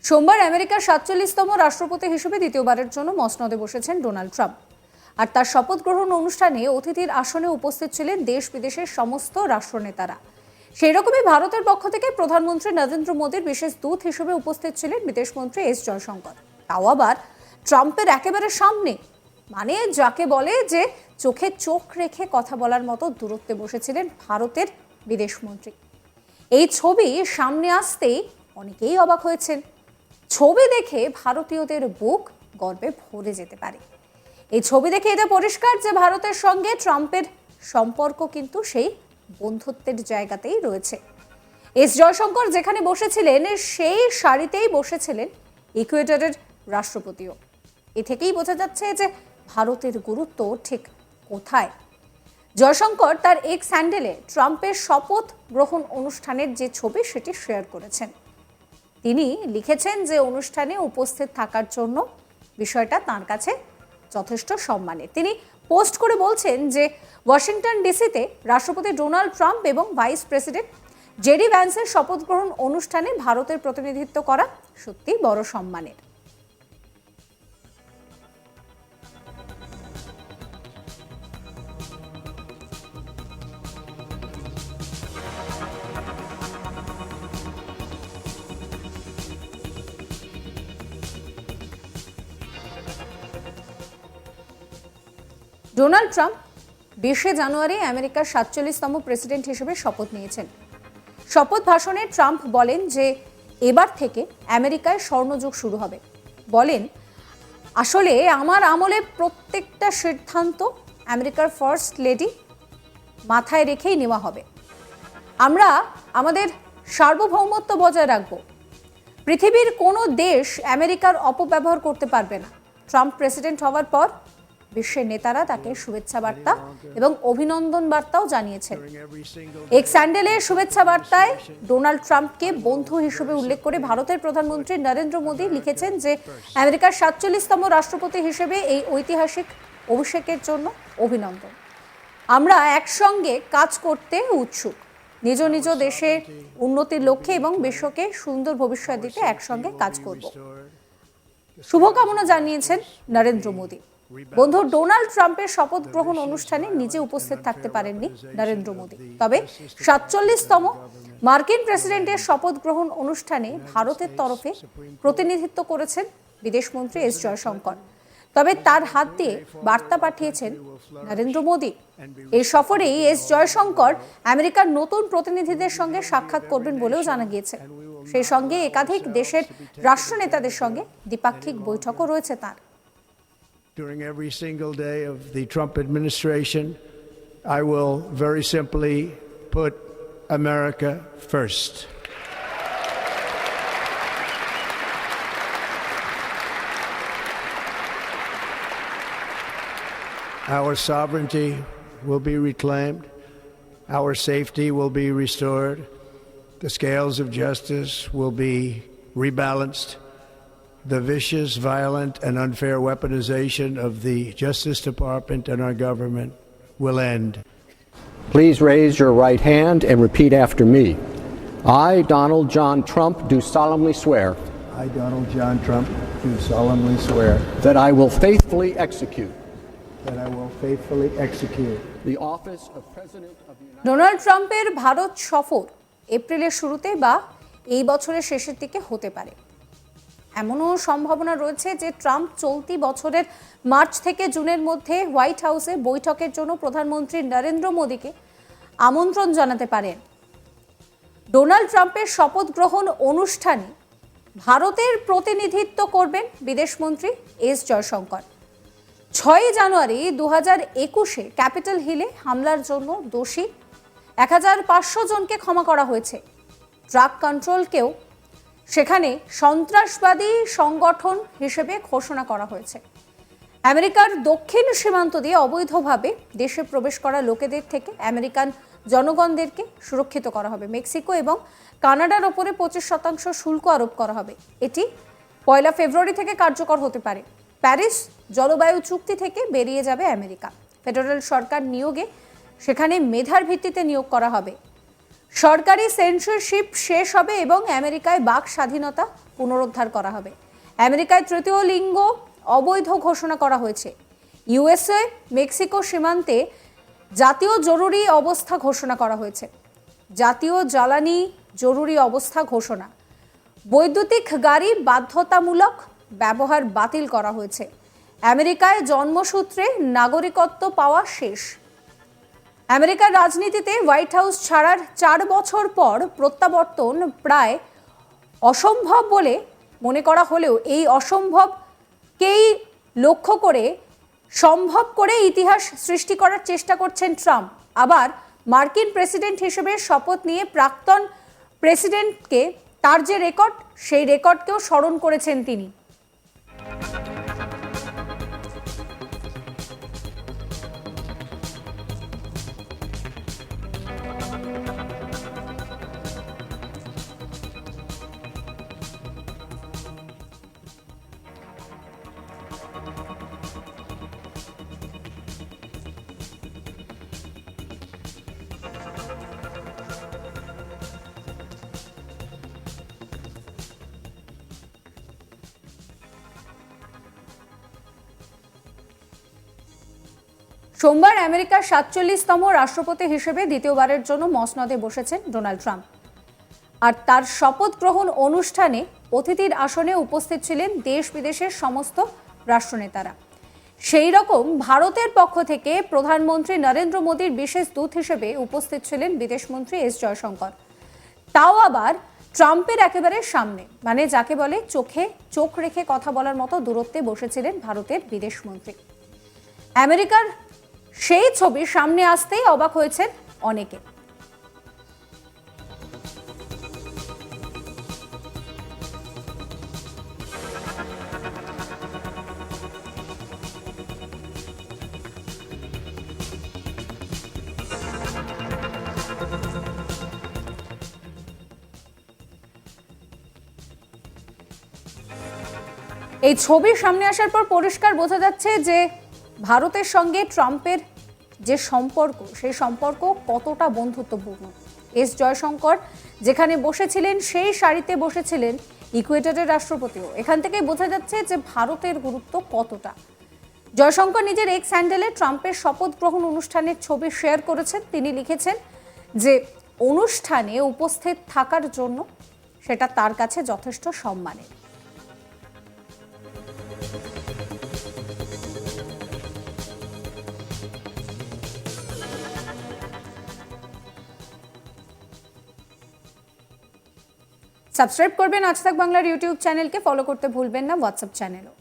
সোমবার আমেরিকার ৪৭তম রাষ্ট্রপতি হিসেবে দ্বিতীয়বারের জন্য মসনদে বসেছেন ডোনাল্ড ট্রাম্প। আর তার শপথ গ্রহণ অনুষ্ঠানে অতিথির আসনে উপস্থিত ছিলেন দেশ বিদেশের সমস্ত রাষ্ট্রনেতারা। সেই রকমই ভারতের পক্ষ থেকে প্রধানমন্ত্রী নরেন্দ্র মোদীর বিশেষ দূত হিসেবে উপস্থিত ছিলেন বিদেশমন্ত্রী এস জয়শঙ্কর। তাও আবার ট্রাম্পের একেবারে সামনে, মানে যাকে বলে যে চোখে চোখ রেখে কথা বলার মতো দূরত্বে বসেছিলেন ভারতের বিদেশমন্ত্রী। এই ছবি সামনে আসতেই অনেকেই অবাক হয়েছেন। ছবি দেখে ভারতীয়দের বুক গর্বে ভরে যেতে পারে। এই ছবি দেখে এটা পরিষ্কার যে ভারতের সঙ্গে ট্রাম্পের সম্পর্ক কিন্তু সেই বন্ধুত্বের জায়গাতেই রয়েছে। এস জয়শঙ্কর যেখানে বসেছিলেন সেই সারিতেই বসেছিলেন ইকুয়েডরের রাষ্ট্রপতিও। এ থেকেই বোঝা যাচ্ছে যে ভারতের গুরুত্ব ঠিক কোথায়। জয়শঙ্কর তার এক্স হ্যান্ডেলে ট্রাম্পের শপথ গ্রহণ অনুষ্ঠানের যে ছবি সেটি শেয়ার করেছেন। তিনি লিখেছেন যে অনুষ্ঠানে উপস্থিত থাকার জন্য বিষয়টা তার কাছে যথেষ্ট সম্মানের। তিনি পোস্ট করে বলছেন যে ওয়াশিংটন ডিসিতে রাষ্ট্রপতি ডোনাল্ড ট্রাম্প এবং ভাইস প্রেসিডেন্ট জেডি ভ্যান্সের শপথ গ্রহণ অনুষ্ঠানে ভারতের প্রতিনিধিত্ব করা সত্যি বড় সম্মানের। ডোনাল্ড ট্রাম্প 20শে জানুয়ারি আমেরিকার ৪৭তম প্রেসিডেন্ট হিসেবে শপথ নিয়েছেন। শপথ ভাষণে ট্রাম্প বলেন যে এবার থেকে আমেরিকায় স্বর্ণযুগ শুরু হবে। বলেন, আসলে আমার আমলে প্রত্যেকটা সিদ্ধান্ত আমেরিকার ফার্স্ট লেডি মাথায় রেখেই নেওয়া হবে। আমরা আমাদের সার্বভৌমত্ব বজায় রাখব। পৃথিবীর কোনো দেশ আমেরিকার অপব্যবহার করতে পারবে না। ট্রাম্প প্রেসিডেন্ট হওয়ার পর বিশ্বের নেতারা তাকে শুভেচ্ছা বার্তা এবং অভিনন্দন বার্তাও জানিয়েছেন। এক্স হ্যান্ডেলে শুভেচ্ছা বার্তায় ডোনাল্ড ট্রাম্পকে বন্ধু হিসেবে উল্লেখ করে ভারতের প্রধানমন্ত্রী নরেন্দ্র মোদী লিখেছেন যে আমেরিকার ৪৭তম রাষ্ট্রপতি হিসেবে এই ঐতিহাসিক অভিষেকের জন্য অভিনন্দন। আমরা একসঙ্গে কাজ করতে উৎসুক। নিজ নিজ দেশে উন্নতির লক্ষ্যে এবং বিশ্বকে সুন্দর ভবিষ্যৎ দিতে একসঙ্গে কাজ করব। শুভকামনা জানিয়েছেন নরেন্দ্র মোদী। বন্ধু ডোনাল্ড ট্রাম্পের শপথ গ্রহণ অনুষ্ঠানে নিজে উপস্থিত থাকতে পারেননি নরেন্দ্র মোদী। তবে ৪৭তম মার্কিন প্রেসিডেন্টের শপথ গ্রহণ অনুষ্ঠানে ভারতের তরফে প্রতিনিধিত্ব করেছেন বিদেশমন্ত্রী এস জয়শঙ্কর। তবে তার হাত দিয়ে বার্তা পাঠিয়েছেন নরেন্দ্র মোদী। এই সফরেই এস জয়শঙ্কর আমেরিকার নতুন প্রতিনিধিদের সঙ্গে সাক্ষাৎ করবেন বলেও জানা গিয়েছে। সেই সঙ্গে একাধিক দেশের রাষ্ট্রনেতাদের সঙ্গে দ্বিপাক্ষিক বৈঠকও রয়েছে তার। During every single day of the Trump administration, I will very simply put America first. Our sovereignty will be reclaimed. Our safety will be restored. The scales of justice will be rebalanced. The vicious, violent, and unfair weaponization of the Justice Department and our government will end. Please raise your right hand and repeat after me. I, Donald John Trump, do solemnly swear. I, Donald John Trump, do solemnly swear That I will faithfully execute. that I will faithfully execute The office of President of the United Donald ট্রাম্পের ভারত সফর এপ্রিলের শুরুতে বা এই বছরের শেষের দিকে হতে পারে। এমনও সম্ভাবনা রয়েছে যে ট্রাম্প চলতি বছরের মার্চ থেকে জুনের মধ্যে হোয়াইট হাউসে বৈঠকের জন্য প্রধানমন্ত্রী নরেন্দ্র মোদীকে আমন্ত্রণ জানাতে পারেন। ডোনাল্ড ট্রাম্পের শপথ গ্রহণ অনুষ্ঠানে ভারতের প্রতিনিধিত্ব করবেন বিদেশমন্ত্রী এস জয়শঙ্কর। 6 জানুয়ারি 2021-এ ক্যাপিটাল হিলে হামলার জন্য দোষী 1500 জনকে ক্ষমা করা হয়েছে। ড্রাগ কন্ট্রোলকেও সেখানে সন্ত্রাসবাদী সংগঠন হিসেবে ঘোষণা করা হয়েছে। আমেরিকার দক্ষিণ সীমান্ত দিয়ে অবৈধভাবে দেশে প্রবেশ করা লোকেদের থেকে আমেরিকান জনগণদেরকে সুরক্ষিত করা হবে। মেক্সিকো এবং কানাডার ওপরে 25% শুল্ক আরোপ করা হবে। এটি 1 ফেব্রুয়ারি থেকে কার্যকর হতে পারে। প্যারিস জলবায়ু চুক্তি থেকে বেরিয়ে যাবে আমেরিকা। ফেডারেল সরকার নিয়োগে সেখানে মেধার ভিত্তিতে নিয়োগ করা হবে। সরকারি সেন্সরশিপ শেষ হবে এবং আমেরিকায় বাক স্বাধীনতা পুনরুদ্ধার করা হবে। আমেরিকায় তৃতীয় লিঙ্গ অবৈধ ঘোষণা করা হয়েছে। ইউএসএ মেক্সিকো সীমান্তে জাতীয় জরুরি অবস্থা ঘোষণা করা হয়েছে। জাতীয় জ্বালানি জরুরি অবস্থা ঘোষণা। বৈদ্যুতিক গাড়ি বাধ্যতামূলক ব্যবহার বাতিল করা হয়েছে। আমেরিকায় জন্মসূত্রে নাগরিকত্ব পাওয়া শেষ। আমেরিকার রাজনীতিতে হোয়াইট হাউস ছাড়ার 4 বছর পর প্রত্যাবর্তন প্রায় অসম্ভব বলে মনে করা হলেও এই অসম্ভবকেই লক্ষ্য করে সম্ভব করে ইতিহাস সৃষ্টি করার চেষ্টা করছেন ট্রাম্প। আবার মার্কিন প্রেসিডেন্ট হিসেবে শপথ নিয়ে প্রাক্তন প্রেসিডেন্টকে তার যে রেকর্ড, সেই রেকর্ডকেও স্মরণ করেছেন তিনি। সোমবার আমেরিকার ৪৭তম রাষ্ট্রপতি হিসেবে দ্বিতীয়বারের জন্য মসনদে বসেছেন ডোনাল্ড ট্রাম্প। আর তার শপথ গ্রহণ অনুষ্ঠানে অতিথির আসনে উপস্থিত ছিলেন দেশ বিদেশের সমস্ত রাষ্ট্রনেতারা। সেই রকম ভারতের পক্ষ থেকে প্রধানমন্ত্রী নরেন্দ্র মোদীর বিশেষ দূত হিসেবে উপস্থিত ছিলেন বিদেশমন্ত্রী এস জয়শঙ্কর। তাও আবার ট্রাম্পের একেবারে সামনে, মানে যাকে বলে চোখে চোখ রেখে কথা বলার মতো দূরত্বে বসেছিলেন ভারতের বিদেশমন্ত্রী। আমেরিকার সেই ছবি সামনে আসতেই অবাক হয়েছেন অনেকে। এই ছবি সামনে আসার পর পরিষ্কার বোঝা যাচ্ছে যে ভারতের সঙ্গে ট্রাম্পের যে সম্পর্ক, সেই সম্পর্ক কতটা বন্ধুত্বপূর্ণ। এস জয়শঙ্কর যেখানে বসেছিলেন সেই সারিতে বসেছিলেন ইকুয়েডরের রাষ্ট্রপতিও। এখান থেকে বোঝা যাচ্ছে যে ভারতের গুরুত্ব কতটা। জয়শঙ্কর নিজের এক্স হ্যান্ডেলে ট্রাম্পের শপথ গ্রহণ অনুষ্ঠানের ছবি শেয়ার করেছেন। তিনি লিখেছেন যে অনুষ্ঠানে উপস্থিত থাকার জন্য সেটা তার কাছে যথেষ্ট সম্মানের। সাবস্ক্রাইব করবেন আজ তাক বাংলার ইউটিউব চ্যানেলকে, ফলো করতে ভুলবেন না হোয়াটসঅ্যাপ চ্যানেলও।